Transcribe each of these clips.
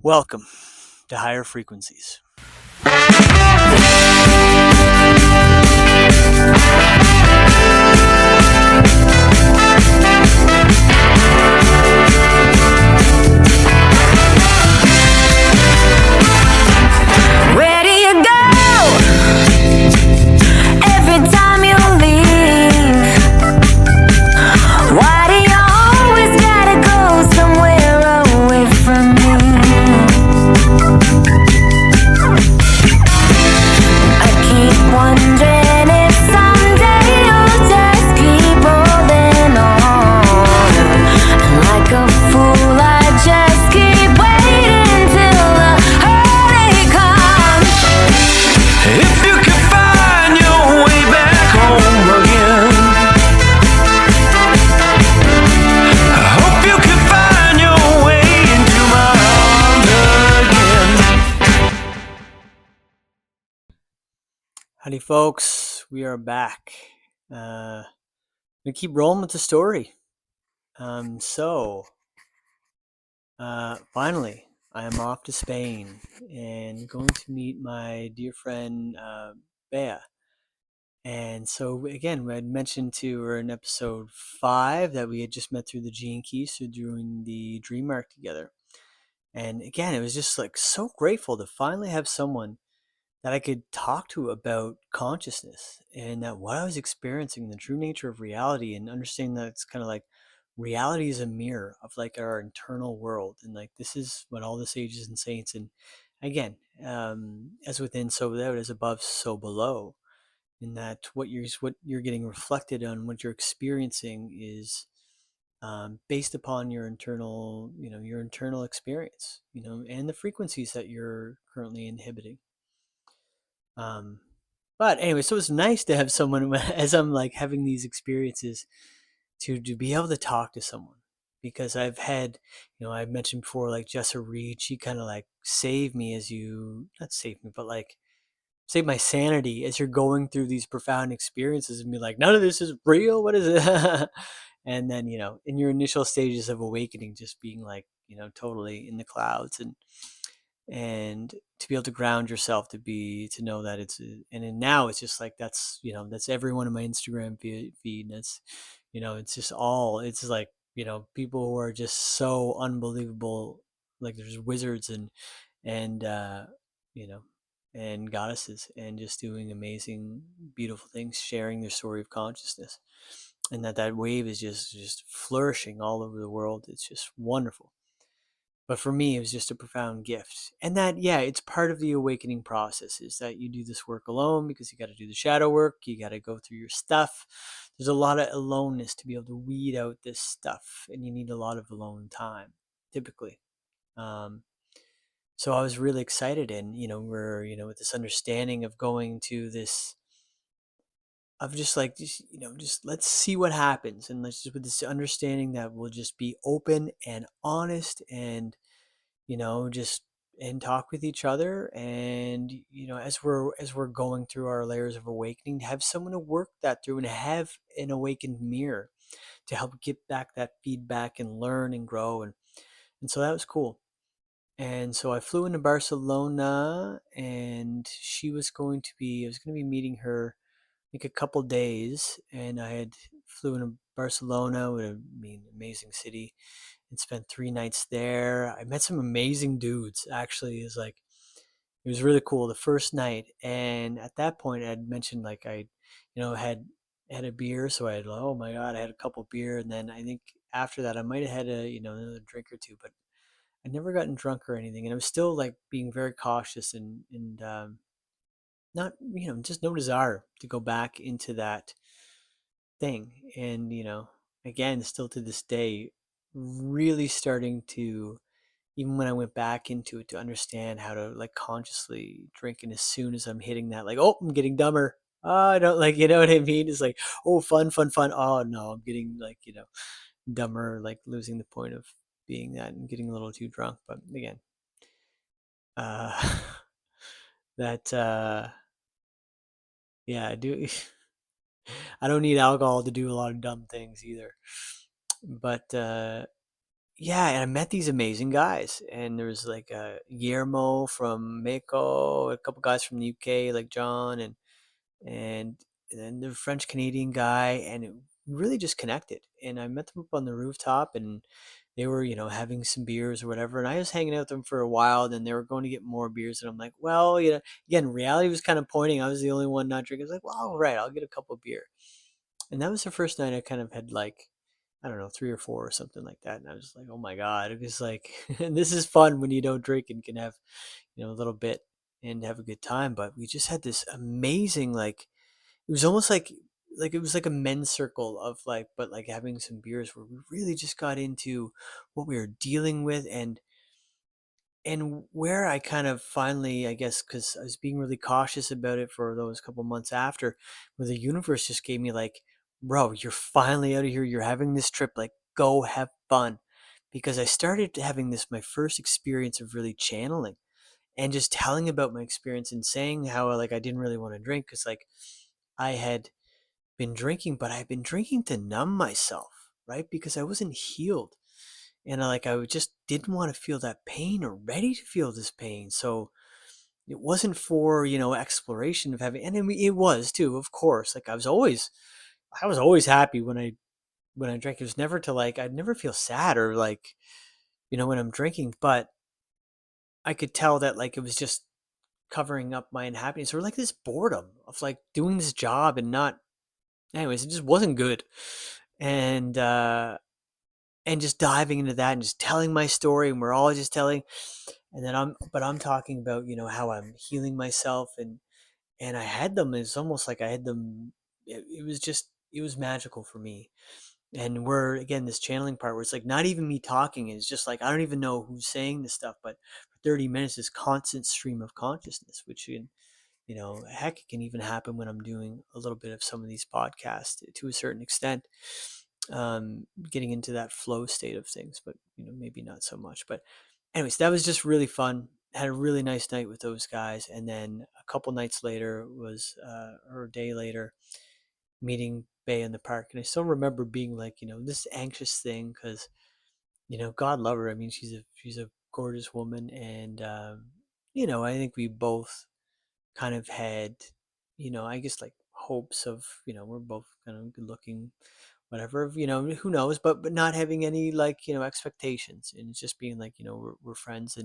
Welcome to Higher Frequencies. Where do you go every time you leave? Why do you always gotta go somewhere away from me? I keep wondering if someday you'll just keep holding on. And like a fool, I just keep waiting till the hurry comes. If you could find your way back home again, I hope you can find your way into my arms again. Howdy, folks. We are back. We keep rolling with the story. Finally, I am off to Spain and going to meet my dear friend Bea. And so, again, I had mentioned to her in episode 5 that we had just met through the Gene Keys, so doing the Dream Arc together. And again, it was just like so grateful to finally have someone that I could talk to about consciousness and that what I was experiencing, the true nature of reality, and understanding that it's kind of like reality is a mirror of like our internal world. And like this is what all the sages and saints, and again, as within, so without, as above, so below. In that what you're getting reflected on, what you're experiencing is based upon your internal, your internal experience, and the frequencies that you're currently inhibiting. But anyway, so it's nice to have someone as I'm like having these experiences to be able to talk to someone, because I've had, I've mentioned before, like Jessa Reed, she kind of like saved me, not saved me, but like save my sanity as you're going through these profound experiences and be like, none of this is real. What is it? And then, in your initial stages of awakening, just being like, totally in the clouds, and to be able to ground yourself, to know that and then now it's just like, that's everyone in my Instagram feed. And it's just it's like, people who are just so unbelievable, like there's wizards and you know and goddesses, and just doing amazing, beautiful things, sharing their story of consciousness, and that wave is just flourishing all over the world. It's just wonderful. But for me, it was just a profound gift. And that, yeah, it's part of the awakening process, is that you do this work alone, because you got to do the shadow work. You got to go through your stuff. There's a lot of aloneness to be able to weed out this stuff, and you need a lot of alone time, typically. So I was really excited, and, we're, with this understanding of going to this, of just like, just let's see what happens. And let's just, with this understanding that we'll just be open and honest, and just, and talk with each other, and as we're going through our layers of awakening, to have someone to work that through, and have an awakened mirror to help get back that feedback and learn and grow. And so that was cool. And so I flew into Barcelona, and I was going to be meeting her like a couple days, and I had flew into Barcelona, amazing city, and spent 3 nights there. I met some amazing dudes. Actually, it was really cool the first night. And at that point, I had mentioned, like, I, had a beer, so I had, oh my god, I had a couple beer, and then I think after that I might have had another drink or two, but I'd never gotten drunk or anything, and I was still like being very cautious, and not, just no desire to go back into that thing. And again, still to this day, really starting to, even when I went back into it, to understand how to like consciously drink. And as soon as I'm hitting that, like, oh, I'm getting dumber. Oh, I don't, like, you know what I mean? It's like, oh, fun, fun, fun. Oh no, I'm getting like, dumber, like losing the point of being that, and getting a little too drunk. But again, uh, that, yeah, I do. I don't need alcohol to do a lot of dumb things either. But yeah, and I met these amazing guys, and there was like Guillermo from Mexico, a couple guys from the UK, like John, and and then the French Canadian guy, and we really just connected. And I met them up on the rooftop, and they were, having some beers or whatever. And I was hanging out with them for a while. Then they were going to get more beers, and I'm like, well, again, reality was kind of pointing. I was the only one not drinking. I was like, well, all right, I'll get a couple beer. And that was the first night I kind of had like, I don't know, three or four or something like that. And I was like, oh my God, it was like, and this is fun when you don't drink and can have, a little bit and have a good time. But we just had this amazing, like, it was almost like it was like a men's circle of like, but like having some beers where we really just got into what we were dealing with, and where I kind of finally, I guess, because I was being really cautious about it for those couple months after, where the universe just gave me like, bro, you're finally out of here. You're having this trip. Like, go have fun. Because I started having this, my first experience of really channeling and just telling about my experience and saying how like I didn't really want to drink because like I had been drinking, but I've been drinking to numb myself, right? Because I wasn't healed. And I just didn't want to feel that pain or ready to feel this pain. So it wasn't for, exploration of having, and it was too, of course. Like I was always happy when I drank. It was never to like, I'd never feel sad or like, when I'm drinking, but I could tell that like it was just covering up my unhappiness or like this boredom of like doing this job and not, anyways, it just wasn't good. And, and just diving into that and just telling my story, and we're all just telling, and then I'm talking about, how I'm healing myself, and I had them. It's almost like I had them. It was just, it was magical for me. And we're, again, this channeling part where it's like not even me talking, it's just like I don't even know who's saying this stuff, but for 30 minutes this constant stream of consciousness, which can, heck, it can even happen when I'm doing a little bit of some of these podcasts to a certain extent, getting into that flow state of things, but maybe not so much. But anyways, that was just really fun. Had a really nice night with those guys, and then a couple nights later was, or a day later, meeting Bay in the park, and I still remember being like, this anxious thing because God love her. I mean, she's a gorgeous woman, and I think we both kind of had, I guess like hopes of, we're both kind of good looking, whatever, who knows, but not having any like, expectations, and it's just being like, we're friends,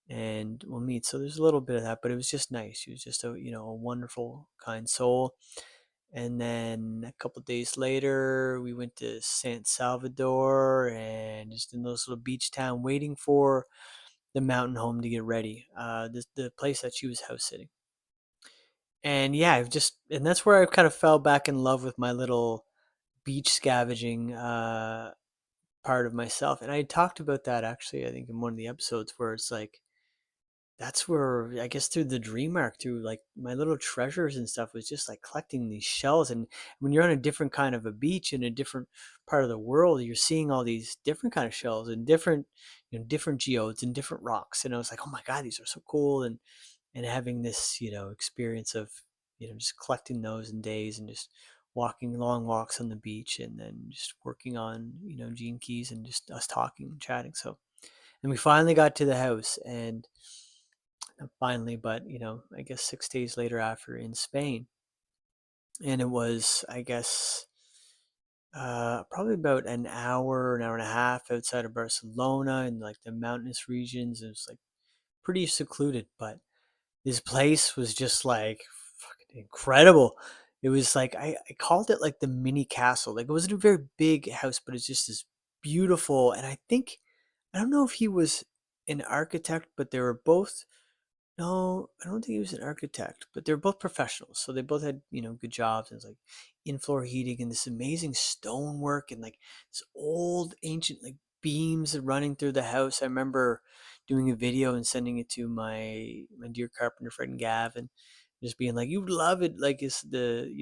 and we'll meet. So there's a little bit of that, but it was just nice. She was just a, a wonderful, kind soul. And then a couple days later, we went to San Salvador and just in those little beach town waiting for the mountain home to get ready. The place that she was house sitting. And yeah, and that's where I kind of fell back in love with my little beach scavenging part of myself. And I talked about that actually, I think in one of the episodes where it's like, that's where I guess through the dream arc, through like my little treasures and stuff, was just like collecting these shells. And when you're on a different kind of a beach in a different part of the world, you're seeing all these different kind of shells and different, different geodes and different rocks. And I was like, oh my God, these are so cool. And having this, experience of, just collecting those in days and just walking long walks on the beach and then just working on, gene keys and just us talking and chatting. So, and we finally got to the house, and not finally, but I guess 6 days later after in Spain. And it was, I guess, probably about an hour and a half outside of Barcelona in like the mountainous regions. It was like pretty secluded, but this place was just like fucking incredible. It was like I called it like the mini castle. Like it wasn't a very big house, but it's just this beautiful. And I don't know if he was an architect, but they were both, no, I don't think he was an architect, but they're both professionals. So they both had, good jobs. And it's like in-floor heating and this amazing stonework and like this old ancient like beams running through the house. I remember doing a video and sending it to my dear carpenter friend Gav, and just being like, "You love it!" Like it's the,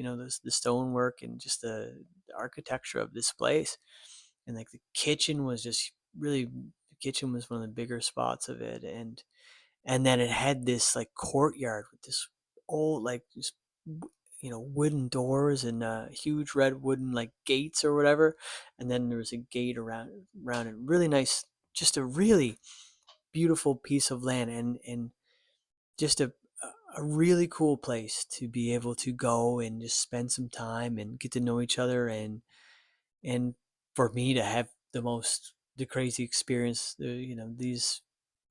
the stonework and just the architecture of this place, and like the kitchen was just really. The kitchen was one of the bigger spots of it, and then it had this like courtyard with this old like this wooden doors and huge red wooden like gates or whatever, and then there was a gate around it. Really nice, just a really beautiful piece of land, and just a really cool place to be able to go and just spend some time and get to know each other, and for me to have the crazy experience, these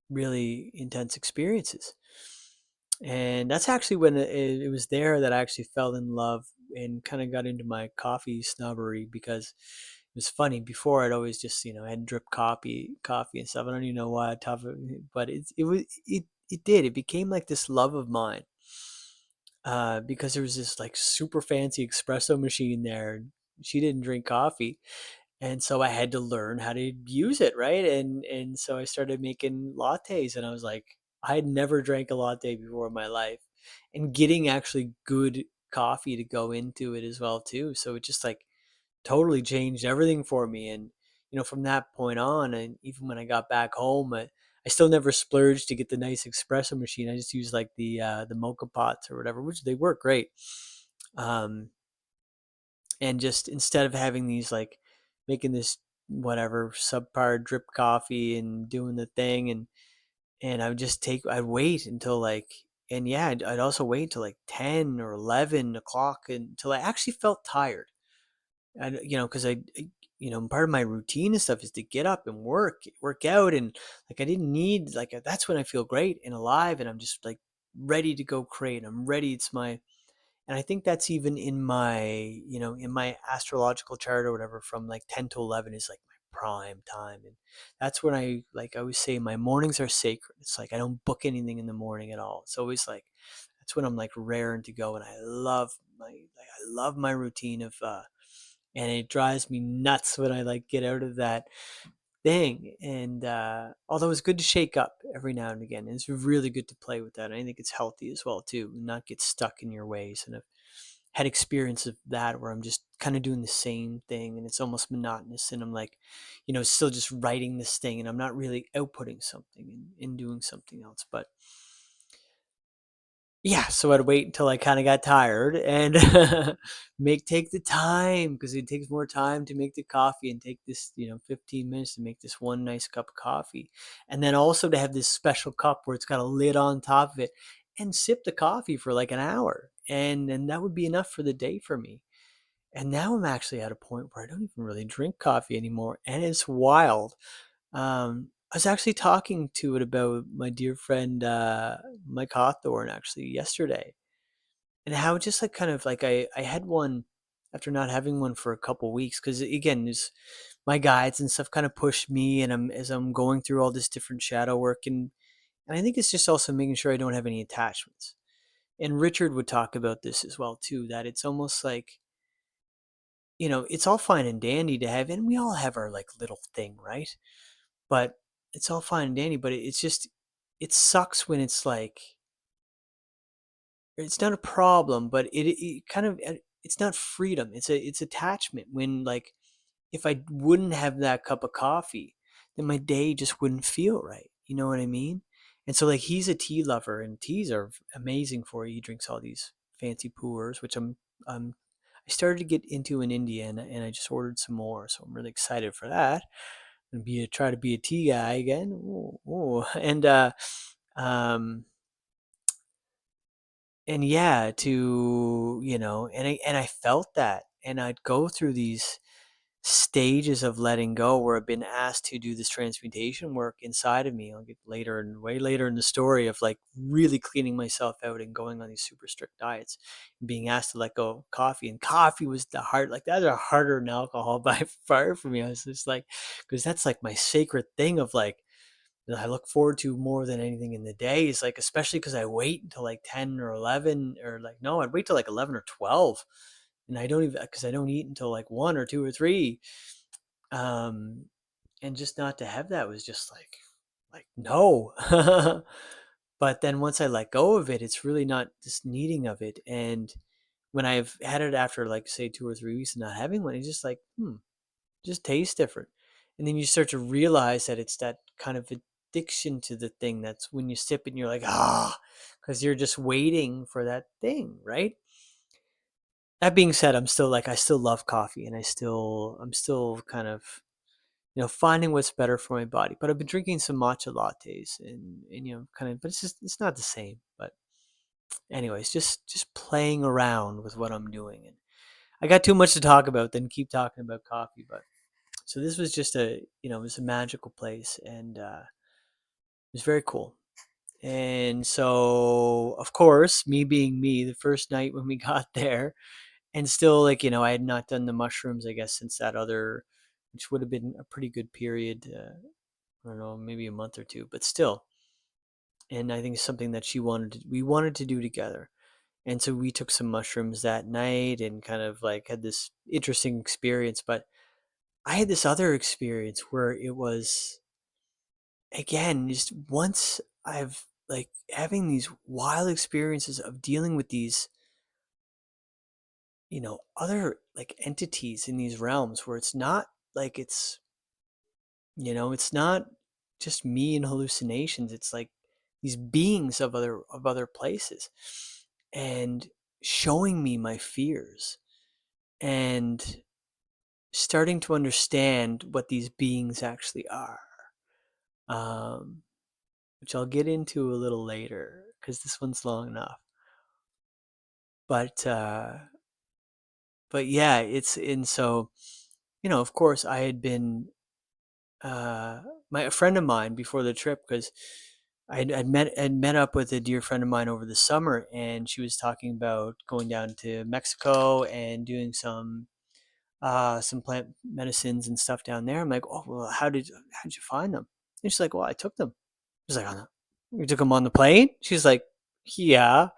really intense experiences. And that's actually when it was there that I actually fell in love and kind of got into my coffee snobbery, because it was funny. Before, I'd always just, had drip coffee and stuff. I don't even know why I tough it, but it did. It became like this love of mine, because there was this like super fancy espresso machine there. She didn't drink coffee, and so I had to learn how to use it, right? And so I started making lattes, and I was like, I had never drank a latte before in my life, and getting actually good coffee to go into it as well too. So it just like totally changed everything for me. And from that point on, and even when I got back home, I still never splurged to get the nice espresso machine. I just used like the mocha pots or whatever, which they work great. Um, and just instead of having these like making this whatever subpar drip coffee and doing the thing, and I'd wait until like, and yeah, I'd also wait until like 10 or 11 o'clock until I actually felt tired. And because part of my routine and stuff is to get up and work out, and like I didn't need like that's when I feel great and alive, and I'm just like ready to go create. I'm ready. It's my And I think that's even in my astrological chart or whatever, from like 10 to 11 is like my prime time. And that's when I always say my mornings are sacred. It's like I don't book anything in the morning at all. It's always like, that's when I'm like raring to go. And I love my routine and it drives me nuts when I like get out of that thing. And although it's good to shake up every now and again, and it's really good to play with that. And I think it's healthy as well too, not get stuck in your ways. And I've had experience of that where I'm just kind of doing the same thing and it's almost monotonous, and I'm like, still just writing this thing, and I'm not really outputting something and doing something else. But yeah, so I'd wait until I kinda got tired and take the time, because it takes more time to make the coffee and take this, 15 minutes to make this one nice cup of coffee. And then also to have this special cup where it's got a lid on top of it, and sip the coffee for like an hour. And that would be enough for the day for me. And now I'm actually at a point where I don't even really drink coffee anymore, and it's wild. I was actually talking to it about my dear friend, Mike Hawthorne, actually yesterday, and how just like kind of like I had one after not having one for a couple weeks, because again, my guides and stuff kind of pushed me, and as I'm going through all this different shadow work, and I think it's just also making sure I don't have any attachments. And Richard would talk about this as well too, that it's almost like, it's all fine and dandy to have, and we all have our like little thing, right? But it's all fine and dandy, but it's just, it sucks when it's like, it's not a problem, but it kind of, it's not freedom. It's attachment. When like, if I wouldn't have that cup of coffee, then my day just wouldn't feel right. You know what I mean? And so like, he's a tea lover, and teas are amazing for you. He drinks all these fancy pours, which I started to get into in India, and I just ordered some more, so I'm really excited for that. And try to be a tea guy again. Ooh, ooh. Um, and yeah, and I felt that, and I'd go through these stages of letting go where I've been asked to do this transmutation work inside of me. I'll get later and way later in the story of like really cleaning myself out and going on these super strict diets and being asked to let go of coffee. And coffee was the hard, like that's harder than alcohol by far for me. I was just like, because that's like my sacred thing of like, that I look forward to more than anything in the day, is like, especially because I wait until like 10 or 11, or like, no, I'd wait till like 11 or 12. And I don't even, because I don't eat until like 1 or 2 or 3. Um, and just not to have that was just like, no. But then once I let go of it, it's really not this needing of it. And when I've had it after like say 2 or 3 weeks of not having one, it's just like, just tastes different. And then you start to realize that it's that kind of addiction to the thing. That's when you sip it and you're like, because you're just waiting for that thing, right? that being said, I'm still like, I still love coffee, and I'm still kind of, finding what's better for my body. But I've been drinking some matcha lattes, and kind of, but it's not the same. But anyways, just playing around with what I'm doing. And I got too much to talk about than keep talking about coffee. But so this was just it was a magical place, and it was very cool. And so, of course, me being me, the first night when we got there, and still, like, I had not done the mushrooms, I guess, since that other, which would have been a pretty good period. I don't know, maybe a month or two, but still. And I think it's something that we wanted to do together. And so we took some mushrooms that night and kind of like had this interesting experience. But I had this other experience where it was, again, just once I've like having these wild experiences of dealing with these, other like entities in these realms where it's not like it's not just me and hallucinations. It's like these beings of other places, and showing me my fears, and starting to understand what these beings actually are, um, which I'll get into a little later because this one's long enough. But yeah, it's and so of course, I had been a friend of mine before the trip, because I'd met up with a dear friend of mine over the summer, and she was talking about going down to Mexico and doing some plant medicines and stuff down there. I'm like, oh well, how did you find them? And she's like, well, I took them. She's like, oh, you took them on the plane? She's like, yeah.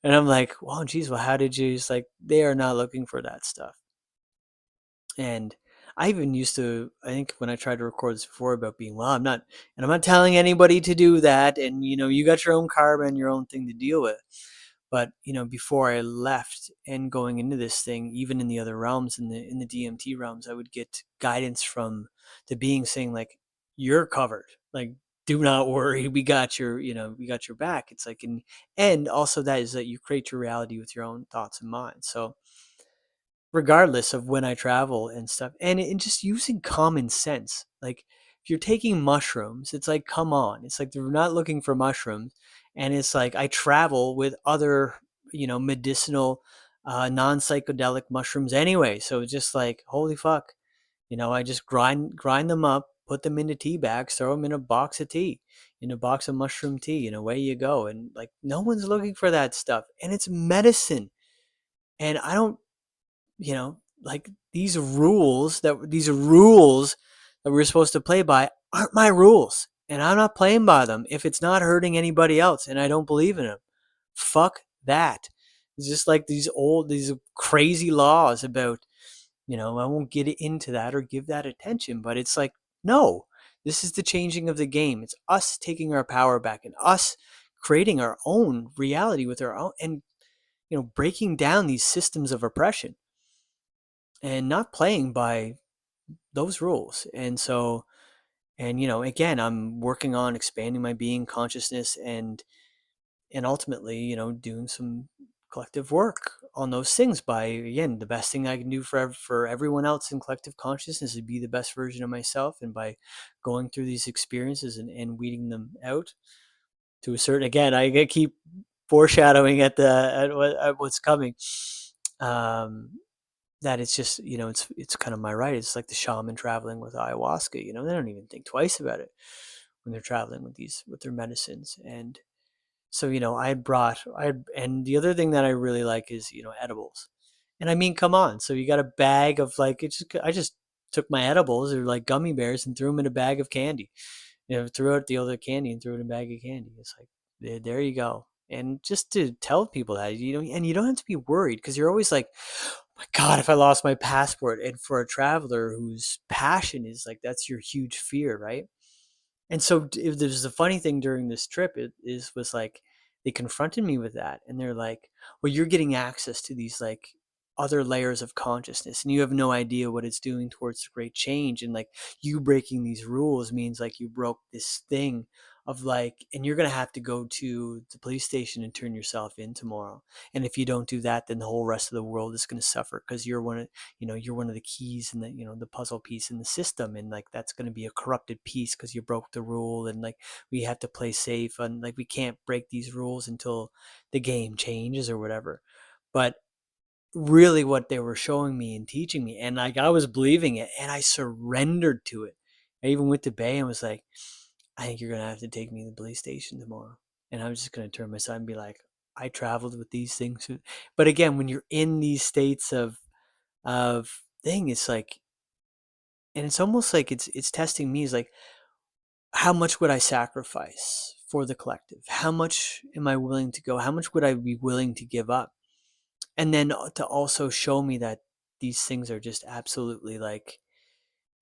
And I'm like, well, geez, well, how did you? She's like, they are not looking for that stuff. And I even used to, I think when I tried to record this before about being, well, I'm not telling anybody to do that. And, you got your own karma and your own thing to deal with. But, before I left and going into this thing, even in the other realms, in the DMT realms, I would get guidance from the being saying, like, you're covered. Like, do not worry. We got your back. It's like, and also that is that you create your reality with your own thoughts and minds. So, regardless of when I travel and stuff. And just using common sense. Like, if you're taking mushrooms, it's like, come on. It's like they're not looking for mushrooms. And it's like I travel with other, medicinal, non psychedelic mushrooms anyway. So it's just like, holy fuck. I just grind them up, put them into tea bags, throw them in a box of tea, in a box of mushroom tea, and away you go. And like, no one's looking for that stuff. And it's medicine. And I don't like, these rules that we're supposed to play by aren't my rules, and I'm not playing by them if it's not hurting anybody else, and I don't believe in them. Fuck that. It's just like these crazy laws about, I won't get into that or give that attention, but it's like, no, this is the changing of the game. It's us taking our power back, and us creating our own reality with our own, and breaking down these systems of oppression and not playing by those rules. And so, and again, I'm working on expanding my being consciousness, and ultimately, doing some collective work on those things. By, again, the best thing I can do for everyone else in collective consciousness is be the best version of myself, and by going through these experiences and weeding them out to a certain, again, I keep foreshadowing at what's coming. um that it's just, it's kind of my right. It's like the shaman traveling with ayahuasca. They don't even think twice about it when they're traveling with their medicines. And so, and the other thing that I really like is, edibles. And I mean, come on. So you got a bag of, like, I just took my edibles, or like gummy bears, and threw them in a bag of candy. Threw out the other candy and threw it in a bag of candy. It's like, there you go. And just to tell people that, and you don't have to be worried, because you're always like, my God, if I lost my passport. And for a traveler whose passion is like, that's your huge fear, right? And so, there's a funny thing during this trip, was like, they confronted me with that, and they're like, well, you're getting access to these, like, other layers of consciousness, and you have no idea what it's doing towards the great change. And like, you breaking these rules means like you broke this thing of like, and you're gonna have to go to the police station and turn yourself in tomorrow. And if you don't do that, then the whole rest of the world is gonna suffer because you're one of the keys in the the puzzle piece in the system, and like that's gonna be a corrupted piece because you broke the rule, and like we have to play safe, and like we can't break these rules until the game changes or whatever. But really what they were showing me and teaching me, and like I was believing it and I surrendered to it. I even went to Bay and was like, I think you're gonna have to take me to the police station tomorrow. And I was just gonna turn my side and be like, I traveled with these things. But again, when you're in these states of thing, it's like, and it's almost like it's testing me. Is like, how much would I sacrifice for the collective? How much am I willing to go? How much would I be willing to give up? And then to also show me that these things are just absolutely like,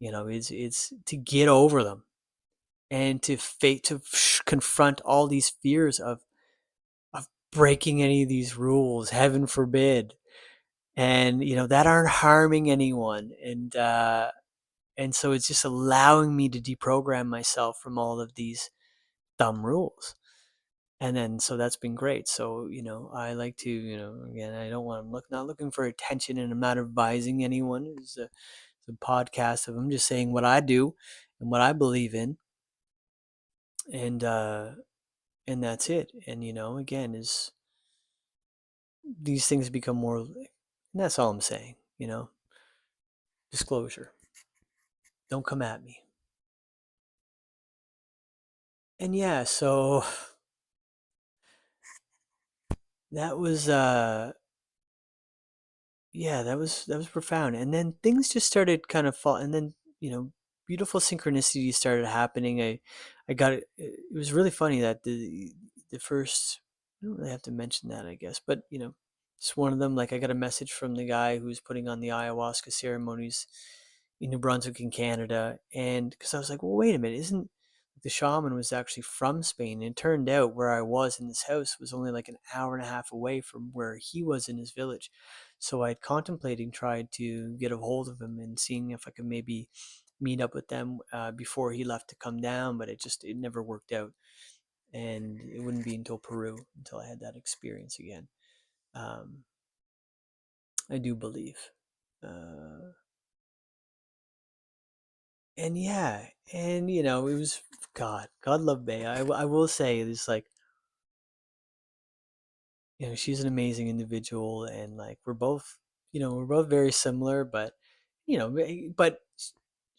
it's to get over them and confront all these fears of breaking any of these rules, heaven forbid, and that aren't harming anyone. And so it's just allowing me to deprogram myself from all of these dumb rules. And then so that's been great. So I like to, again, I don't want, I'm not looking for attention, and I'm not advising anyone. It's a podcast of, I'm just saying what I do and what I believe in, and and that's it. And again, is these things become more, and that's all I'm saying. Disclosure, don't come at me. And yeah, so that was yeah, that was profound. And then things just started kind of fall, and then beautiful synchronicity started happening. I got it. It was really funny that the first, I don't really have to mention that, I guess, but it's one of them. Like, I got a message from the guy who's putting on the ayahuasca ceremonies in New Brunswick in Canada, and because I was like, well, wait a minute, isn't the shaman was actually from Spain? And it turned out where I was in this house was only like an hour and a half away from where he was in his village. So I'd contemplating tried to get a hold of him and seeing if I could maybe meet up with them before he left to come down, but it never worked out, and it wouldn't be until Peru until I had that experience again. Um, I do believe, and yeah, and it was God love Bay. I will say this, like, she's an amazing individual, and like we're both very similar, but but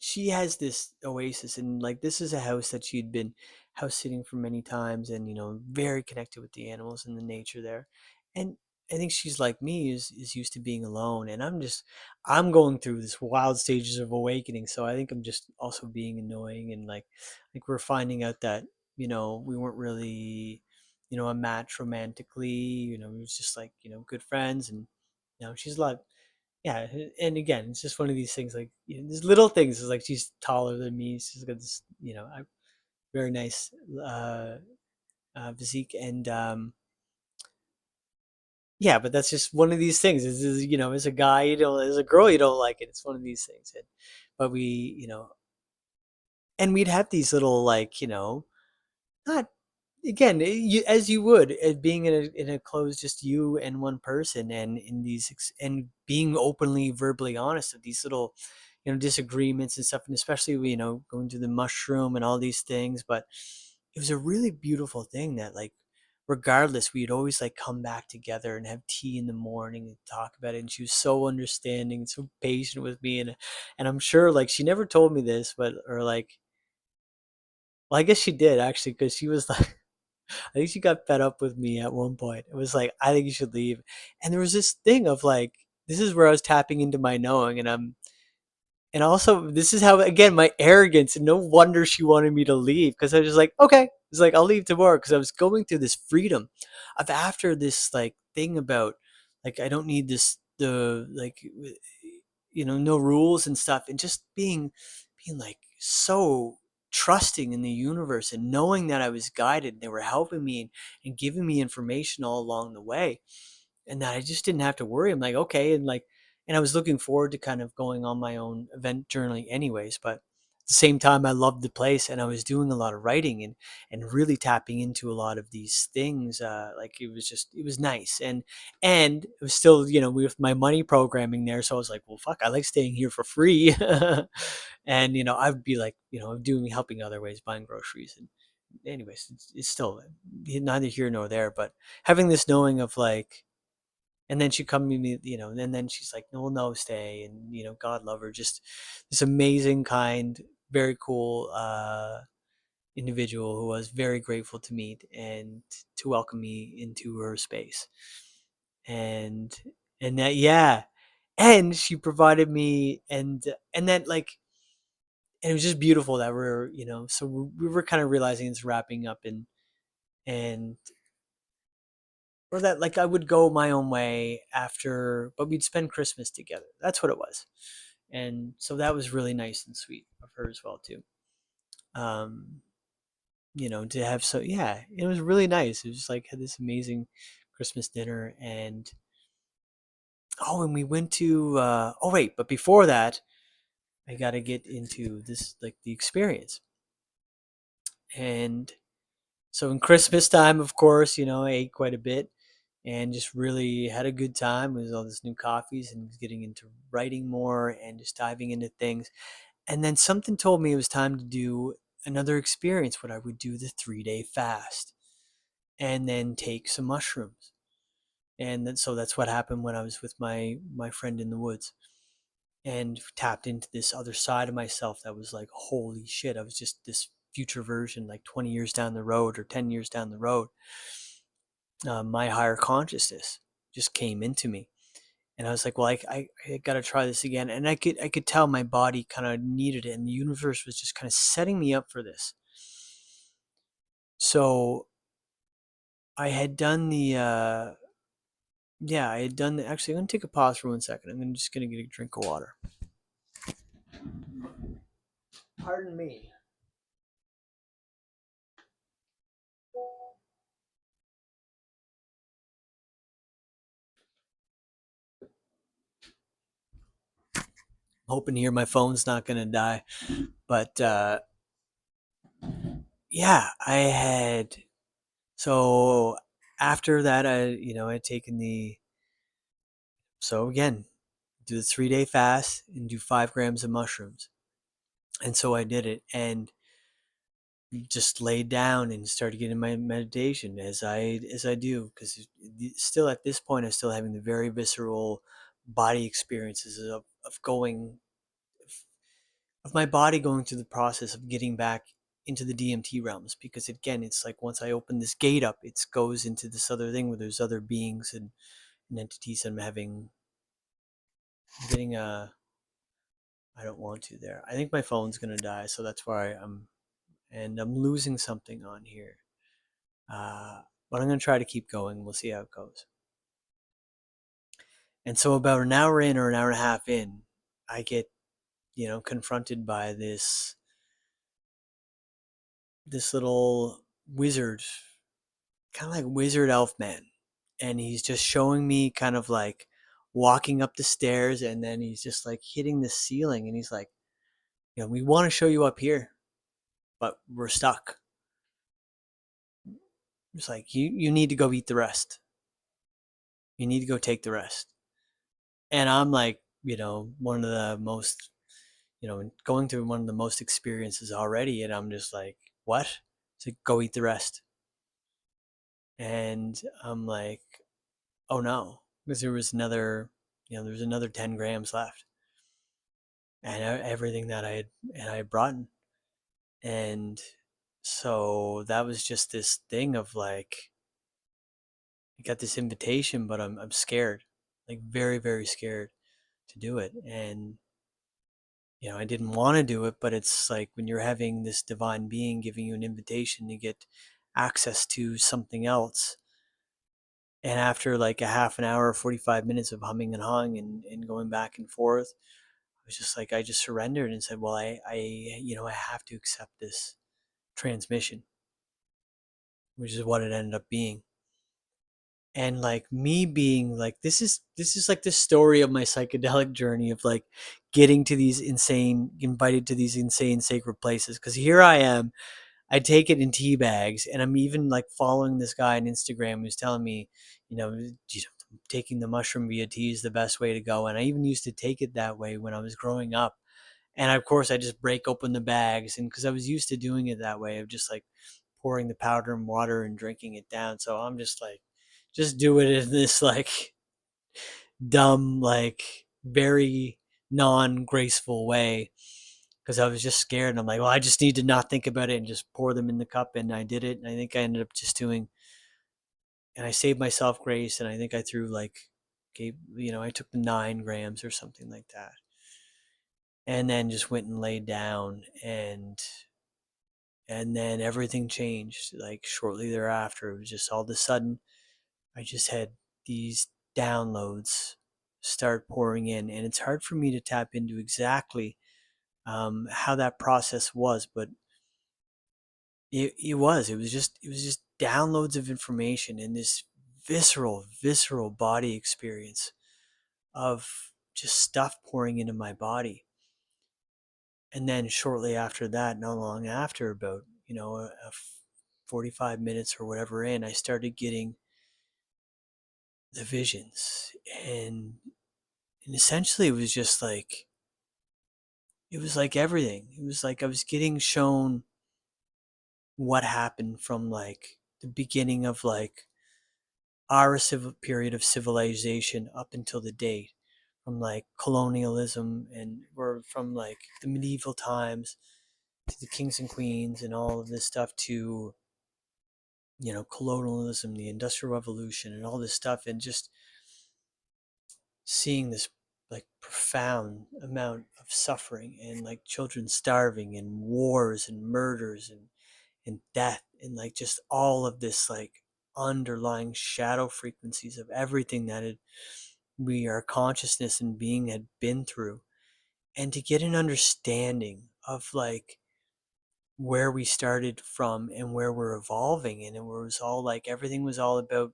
she has this oasis, and like this is a house that she'd been house sitting for many times, and very connected with the animals and the nature there. And I think she's like me, is used to being alone, and I'm going through this wild stages of awakening. So I think I'm just also being annoying, and like we're finding out that we weren't really a match romantically. We was just like good friends, and she's a lot. Yeah, and again, it's just one of these things, like these little things. Is like she's taller than me. She's got this very nice uh, physique, and yeah, but that's just one of these things. Is as a guy, as a girl, you don't like it. It's one of these things. But we, and we'd have these little, like, not, again, as you would, being in a closed, just you and one person, and in these and being openly verbally honest of these little disagreements and stuff, and especially going to the mushroom and all these things. But it was a really beautiful thing that, like, regardless, we'd always like come back together and have tea in the morning and talk about it. And she was so understanding and so patient with me, and I'm sure, like, she never told me this, but, or like, well, I guess she did actually, because she was like, I think she got fed up with me at one point. It was like, I think you should leave. And there was this thing of like, this is where I was tapping into my knowing, and also this is how, again, my arrogance, and no wonder she wanted me to leave, because I was just like, okay, it's like, I'll leave tomorrow, because I was going through this freedom of, after this like thing about, like, I don't need this, the like no rules and stuff, and just being like so trusting in the universe, and knowing that I was guided, they were helping me, and giving me information all along the way, and that I just didn't have to worry. I'm like, okay, and like, and I was looking forward to kind of going on my own event journaling anyways. But the same time I loved the place, and I was doing a lot of writing and really tapping into a lot of these things. Like it was nice, and it was still, with my money programming there. So I was like, well, fuck, I like staying here for free. And I'd be like, doing helping other ways, buying groceries, and anyways, it's still neither here nor there. But having this knowing of like, and then she come to me, and then she's like, no, no, stay. And, God love her. Just this amazing, kind, very cool individual who I was very grateful to meet and to welcome me into her space. And, and that, yeah. And she provided me, and then like, and it was just beautiful that so we were kind of realizing it's wrapping up, and or that like I would go my own way after, but we'd spend Christmas together. That's what it was, and so that was really nice and sweet of her as well too. Um, to have, so yeah, it was really nice. It was just like had this amazing Christmas dinner, and and we went to. Oh wait, but before that, I got to get into this like the experience, and so in Christmas time, of course, I ate quite a bit and just really had a good time with all this new coffees and getting into writing more and just diving into things. And then something told me it was time to do another experience, what I would do the 3-day fast and then take some mushrooms. And then, so that's what happened when I was with my friend in the woods and tapped into this other side of myself that was like, holy shit, I was just this future version, like 20 years down the road or 10 years down the road. My higher consciousness just came into me, and I was like, well, I got to try this again. And I could tell my body kind of needed it, and the universe was just kind of setting me up for this. So I had done the yeah, I had done the, actually, I'm gonna take a pause for 1 second. Just gonna get a drink of water. Pardon me. I'm hoping here my phone's not gonna die. But yeah, I had, so after that, I had taken the, so again, do the 3-day fast and do 5 grams of mushrooms. And so I did it and just laid down and started getting my meditation as I do, because still at this point I'm still having the very visceral body experiences of going, of my body going through the process of getting back into the DMT realms, because again it's like once I open this gate up, it goes into this other thing where there's other beings and entities I'm getting a, I don't want to there. I think my phone's gonna die, so that's why I'm losing something on here. But I'm gonna try to keep going. We'll see how it goes. And so about an hour in or an hour and a half in, I get, confronted by this little wizard, kind of like wizard elf man, and he's just showing me kind of like walking up the stairs, and then he's just like hitting the ceiling, and he's like, we want to show you up here, but we're stuck. It's like you need to go eat the rest. You need to go take the rest. And I'm like, one of the most, going through one of the most experiences already, and I'm just like, what? To go eat the rest. And I'm like, oh no, because there was another 10 grams left, and everything that I had brought in. And so that was just this thing of like, I got this invitation, but I'm scared, like very, very scared to do it. And I didn't want to do it, but it's like when you're having this divine being giving you an invitation to get access to something else. And after like a half an hour, 45 minutes of humming and hawing and going back and forth, I was just like, I just surrendered and said, well, I have to accept this transmission, which is what it ended up being. And like me being like, this is like the story of my psychedelic journey of like getting to these insane, invited to these insane sacred places. Because here I am, I take it in tea bags, and I'm even like following this guy on Instagram who's telling me, taking the mushroom via tea is the best way to go. And I even used to take it that way when I was growing up. And of course, I just break open the bags, and because I was used to doing it that way, of just like pouring the powder in water and drinking it down. So I'm just like, just do it in this like dumb, like very non graceful way, because I was just scared. And I'm like, well, I just need to not think about it and just pour them in the cup. And I did it. And I think I ended up just doing, and I saved myself grace. And I think I threw like, I took the 9 grams or something like that. And then just went and laid down. And then everything changed like shortly thereafter. It was just all of a sudden, I just had these downloads start pouring in. And it's hard for me to tap into exactly how that process was, but it was just downloads of information and this visceral body experience of just stuff pouring into my body. And then shortly after that, not long after, about 45 minutes or whatever in, I started getting the visions. And essentially it was like everything. It was like I was getting shown what happened from like the beginning of like our civil period of civilization up until the date, from like colonialism, and we're from like the medieval times to the kings and queens and all of this stuff, to colonialism, the industrial revolution, and all this stuff. And just seeing this like profound amount of suffering, and like children starving, and wars and murders, and death, and like just all of this like underlying shadow frequencies of everything that our consciousness and being had been through. And to get an understanding of like where we started from and where we're evolving. And it was all like everything was all about,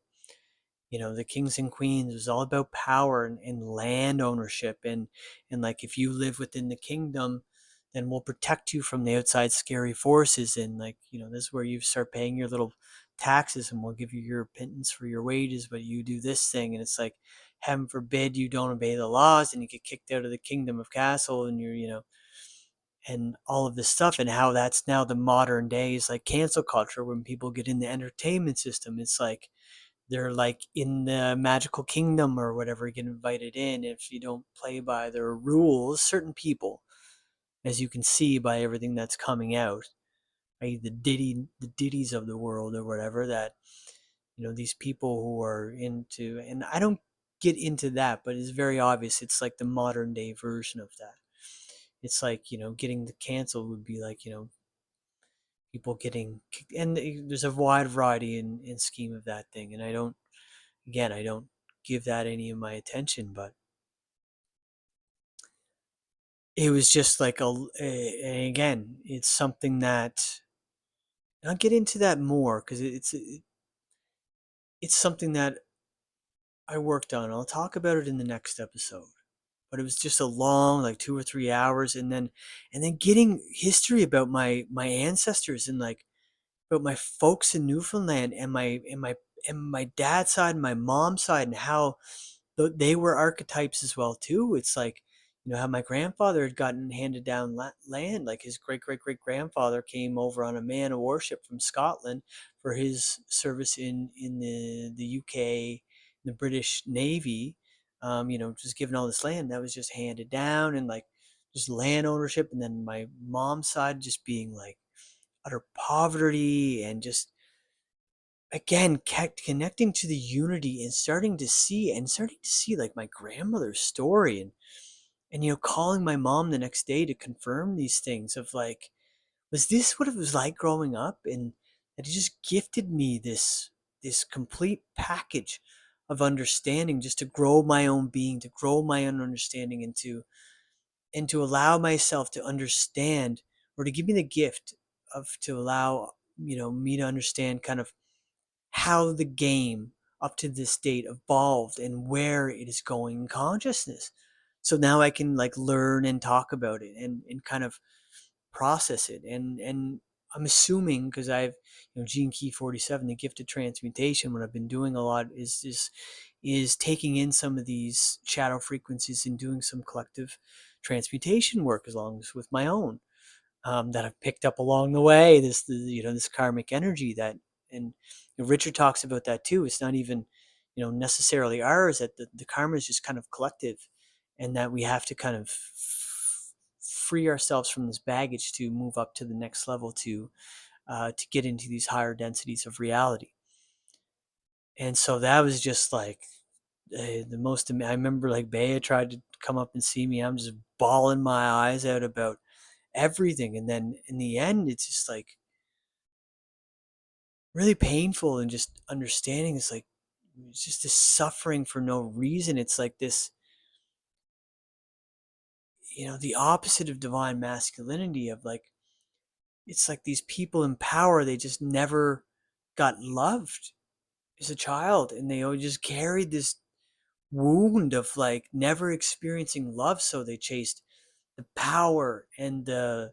the kings and queens. It was all about power and land ownership. And like, if you live within the kingdom, then we'll protect you from the outside scary forces. And like, this is where you start paying your little taxes, and we'll give you your pittance for your wages, but you do this thing. And it's like, heaven forbid you don't obey the laws, and you get kicked out of the kingdom of castle, and and all of this stuff. And how that's now the modern days like cancel culture. When people get in the entertainment system, it's like they're like in the magical kingdom or whatever, get invited in. If you don't play by their rules, certain people, as you can see by everything that's coming out, right? The ditties of the world or whatever, that these people who are into, and I don't get into that, but it's very obvious. It's like the modern day version of that. It's like, getting the cancel would be like, people getting kicked, and there's a wide variety in scheme of that thing. And I don't give that any of my attention. But it was just like and again, it's something that, and I'll get into that more, because it's something that I worked on. I'll talk about it in the next episode. But it was just a long, like 2 or 3 hours. And then getting history about my ancestors, and like about my folks in Newfoundland, and my dad's side and my mom's side, and how they were archetypes as well too. It's like, how my grandfather had gotten handed down land. Like his great great great grandfather came over on a man of warship from Scotland for his service in the UK, the British Navy. Just given all this land that was just handed down, and like just land ownership. And then my mom's side just being like utter poverty, and just again kept connecting to the unity, and starting to see like my grandmother's story. And calling my mom the next day to confirm these things of like, was this what it was like growing up? And that it just gifted me this complete package of understanding, just to grow my own being, to grow my own understanding, and to allow myself to understand, or to give me the gift of, to allow me to understand kind of how the game up to this date evolved and where it is going in consciousness. So now I can like learn and talk about it and kind of process it. And I'm assuming because I've, Gene Key 47, the gift of transmutation, what I've been doing a lot is taking in some of these shadow frequencies and doing some collective transmutation work as long as with my own, that I've picked up along the way. This karmic energy that, and Richard talks about that too. It's not even, necessarily ours. That the karma is just kind of collective, and that we have to kind of free ourselves from this baggage to move up to the next level to get into these higher densities of reality. And so that was just like the most. I remember like Bea tried to come up and see me. I'm just bawling my eyes out about everything, and then in the end it's just like really painful, and just understanding it's like it's just this suffering for no reason. It's like this, the opposite of divine masculinity, of like, it's like these people in power, they just never got loved as a child, and they always just carried this wound of like never experiencing love, so they chased the power and the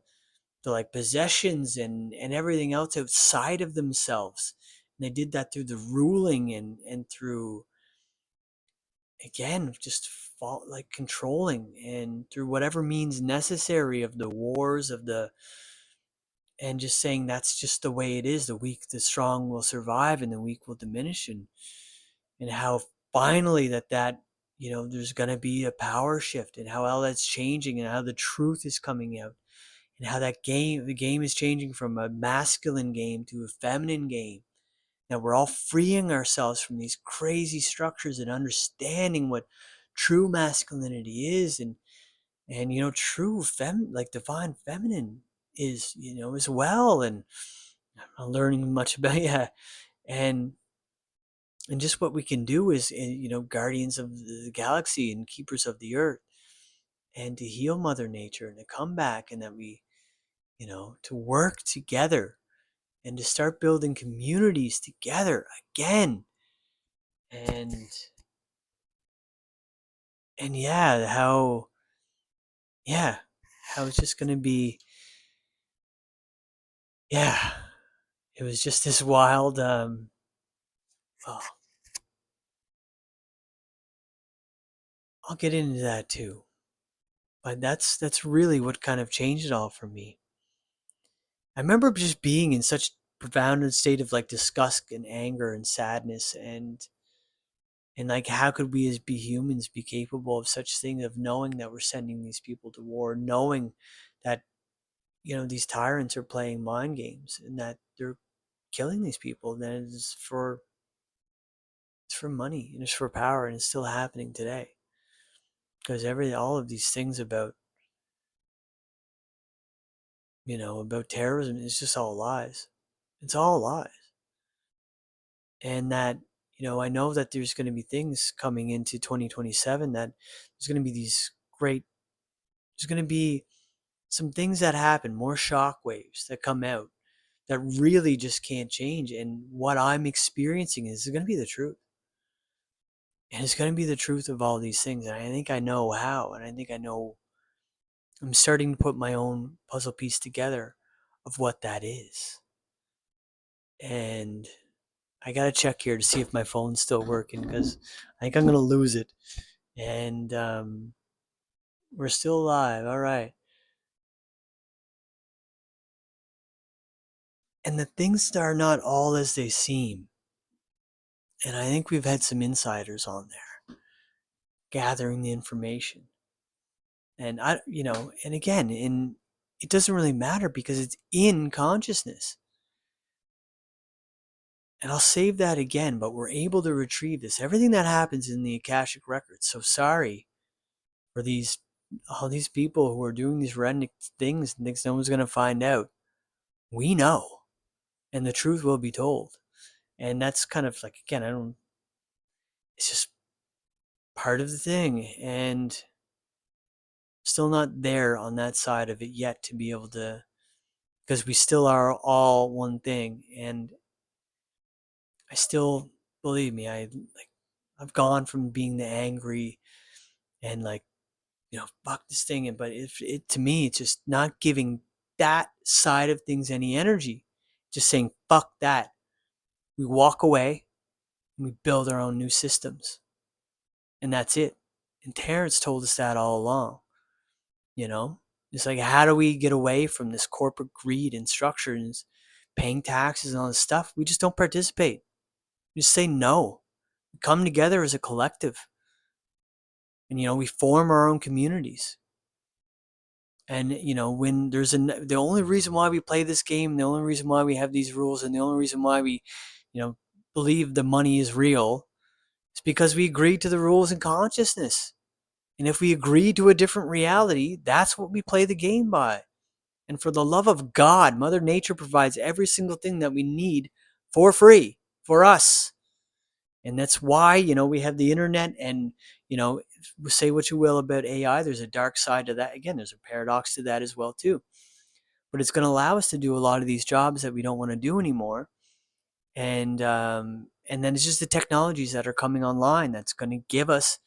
like possessions and everything else outside of themselves. And they did that through the ruling and through, again, just like controlling, and through whatever means necessary of the wars of the, and just saying that's just the way it is. The strong will survive and the weak will diminish. And how finally that there's going to be a power shift, and how all that's changing, and how the truth is coming out, and how the game is changing from a masculine game to a feminine game. Now we're all freeing ourselves from these crazy structures and understanding what true masculinity is, and true like divine feminine is, as well. And I'm not learning much about, yeah, and just what we can do is, guardians of the galaxy and keepers of the earth, and to heal Mother Nature and to come back, and that we, to work together and to start building communities together again. And yeah, how it's just going to be, yeah, it was just this wild, well, I'll get into that too. But that's really what kind of changed it all for me. I remember just being in such profound state of like disgust and anger and sadness, and like, how could we as be humans be capable of such thing, of knowing that we're sending these people to war, knowing that, these tyrants are playing mind games, and that they're killing these people, then it's for money and it's for power, and it's still happening today. Because all of these things about, about terrorism, is just all lies. It's all lies. And that, I know that there's going to be things coming into 2027, that there's going to be there's going to be some things that happen, more shock waves that come out, that really just can't change. And what I'm experiencing is going to be the truth. And it's going to be the truth of all these things. And I think I know how. And I think I'm starting to put my own puzzle piece together of what that is. And I got to check here to see if my phone's still working, because I think I'm going to lose it. And we're still alive. All right. And the things are not all as they seem. And I think we've had some insiders on there gathering the information. And and again, it doesn't really matter because it's in consciousness. And I'll save that again, but we're able to retrieve this. Everything that happens in the Akashic records. So sorry for all these people who are doing these redneck things and thinks no one's going to find out. We know, and the truth will be told. And that's kind of like, again, it's just part of the thing, and still not there on that side of it yet to be able to, because we still are all one thing. And I still believe me, I've gone from being the angry and like, fuck this thing. But it to me, it's just not giving that side of things any energy. Just saying, fuck that. We walk away and we build our own new systems. And that's it. And Terrence told us that all along, you know? It's like, how do we get away from this corporate greed and structure and paying taxes and all this stuff? We just don't participate. We just say no. We come together as a collective. And, we form our own communities. And, when the only reason why we play this game, the only reason why we have these rules, and the only reason why we, believe the money is real, is because we agree to the rules and consciousness. And if we agree to a different reality, that's what we play the game by. And for the love of God, Mother Nature provides every single thing that we need for free for us. And that's why, we have the internet and, say what you will about AI. There's a dark side to that. Again, there's a paradox to that as well, too. But it's going to allow us to do a lot of these jobs that we don't want to do anymore. And then it's just the technologies that are coming online that's going to give us,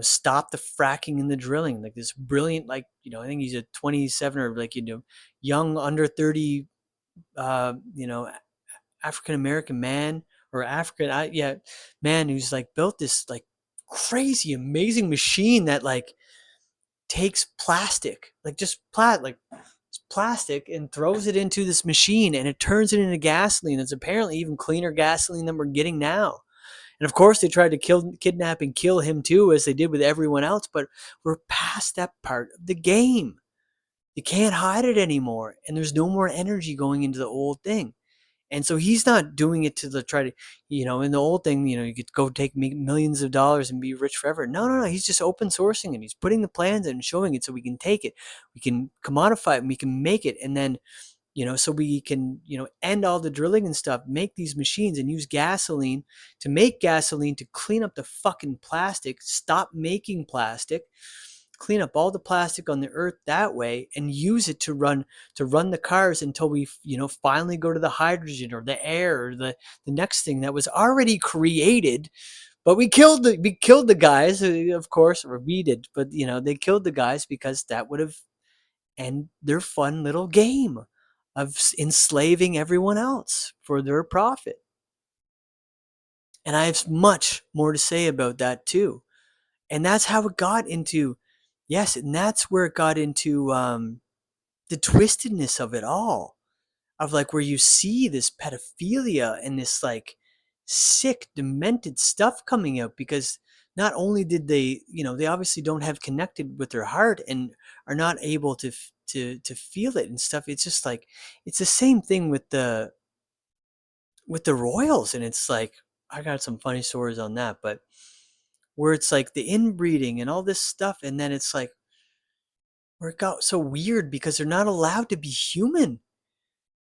stop the fracking and the drilling. Like this brilliant, I think he's a 27 or young under 30, African American man or man who's like built this like crazy amazing machine that like takes plastic, like just plastic, and throws it into this machine, and it turns it into gasoline. It's apparently even cleaner gasoline than we're getting now. And of course, they tried to kidnap and kill him too, as they did with everyone else. But we're past that part of the game. You can't hide it anymore, and there's no more energy going into the old thing. And so he's not doing it to try to, in the old thing, you could go take millions of dollars and be rich forever. No, no, no. He's just open sourcing it. He's putting the plans in and showing it so we can take it. We can commodify it and we can make it. And then, so we can, end all the drilling and stuff, make these machines and use gasoline to make gasoline to clean up the fucking plastic, stop making plastic, clean up all the plastic on the earth that way, and use it to run the cars until we finally go to the hydrogen or the air or the next thing that was already created. But we killed the guys, of course, or we did, but they killed the guys because that would have ended their fun little game of enslaving everyone else for their profit. And I have much more to say about that too. And that's how it got into, yes, and that's where it got into the twistedness of it all, of like where you see this pedophilia and this like sick, demented stuff coming out, because not only did they, they obviously don't have connected with their heart and are not able to feel it and stuff. It's just like, it's the same thing with the royals, and it's like, I got some funny stories on that, but where it's like the inbreeding and all this stuff, and then it's like where it got so weird because they're not allowed to be human.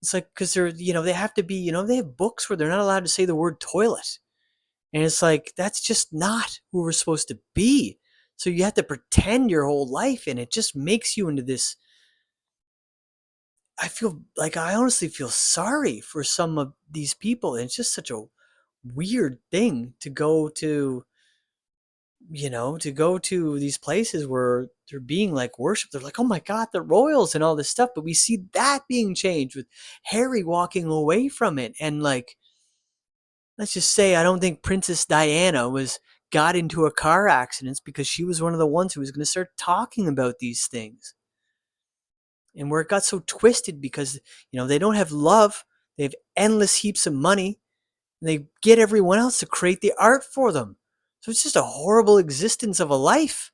It's like, because they're, they have to be, they have books where they're not allowed to say the word toilet. And it's like, that's just not who we're supposed to be. So you have to pretend your whole life, and it just makes you into this. I honestly feel sorry for some of these people. And it's just such a weird thing to go to, to go to these places where they're being like worshiped. They're like, oh my God, the royals and all this stuff. But we see that being changed with Harry walking away from it. And like, let's just say, I don't think Princess Diana got into a car accident because she was one of the ones who was going to start talking about these things. And where it got so twisted because, they don't have love. They have endless heaps of money. And they get everyone else to create the art for them. So it's just a horrible existence of a life.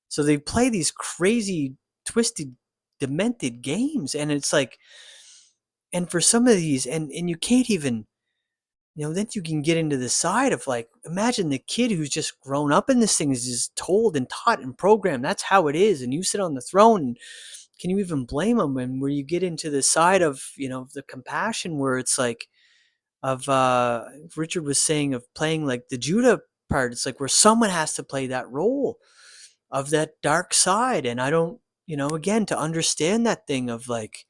So they play these crazy, twisted, demented games. And it's like, and for some of these, and you can't even, then you can get into the side of like, imagine the kid who's just grown up in this thing is just told and taught and programmed. That's how it is. And you sit on the throne, and can you even blame them? And where you get into the side of, the compassion, where it's like, of Richard was saying, of playing like the Judah part. It's like where someone has to play that role of that dark side. And I don't, again, to understand that thing of like,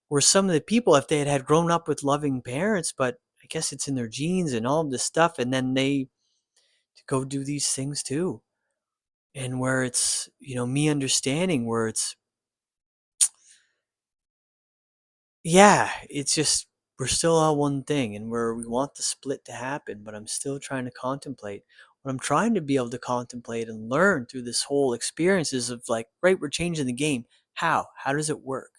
where some of the people, if they had grown up with loving parents, but I guess it's in their genes and all of this stuff, and then they go do these things too. And where it's, me understanding where it's, yeah, it's just we're still all one thing, and where we want the split to happen, but I'm still trying to contemplate. What I'm trying to be able to contemplate and learn through this whole experience is of like, right, we're changing the game. How? How does it work?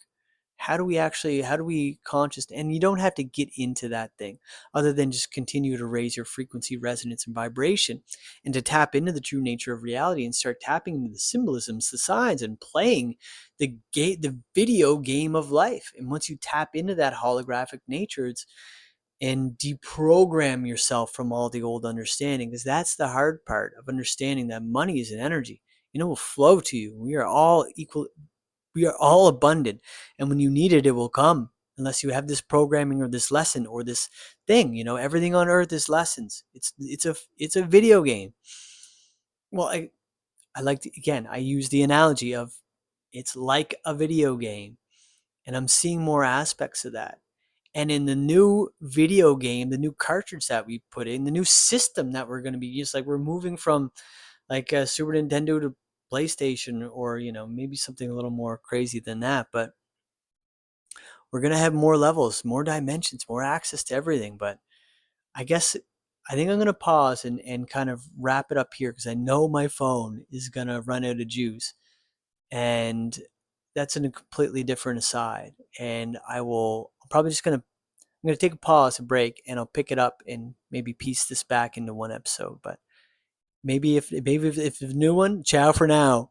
How do we conscious, and you don't have to get into that thing other than just continue to raise your frequency, resonance, and vibration, and to tap into the true nature of reality and start tapping into the symbolisms, the signs, and playing the video game of life. And once you tap into that holographic nature, it's and deprogram yourself from all the old understanding, because that's the hard part of understanding that money is an energy. It will flow to you. We are all equal, we are all abundant, and when you need it, it will come. Unless you have this programming or this lesson or this thing, everything on earth is lessons. It's a video game. Well, I like to, again, I use the analogy of it's like a video game, and I'm seeing more aspects of that. And in the new video game, the new cartridge that we put in, the new system that we're going to be using, like we're moving from like a Super Nintendo to PlayStation, or maybe something a little more crazy than that, but we're going to have more levels, more dimensions, more access to everything. But I guess I think I'm going to pause and kind of wrap it up here, because I know my phone is going to run out of juice, and that's in a completely different aside. And I'm probably just going to, I'm going to take a pause, a break, and I'll pick it up and maybe piece this back into one episode. But maybe if the new one, ciao for now.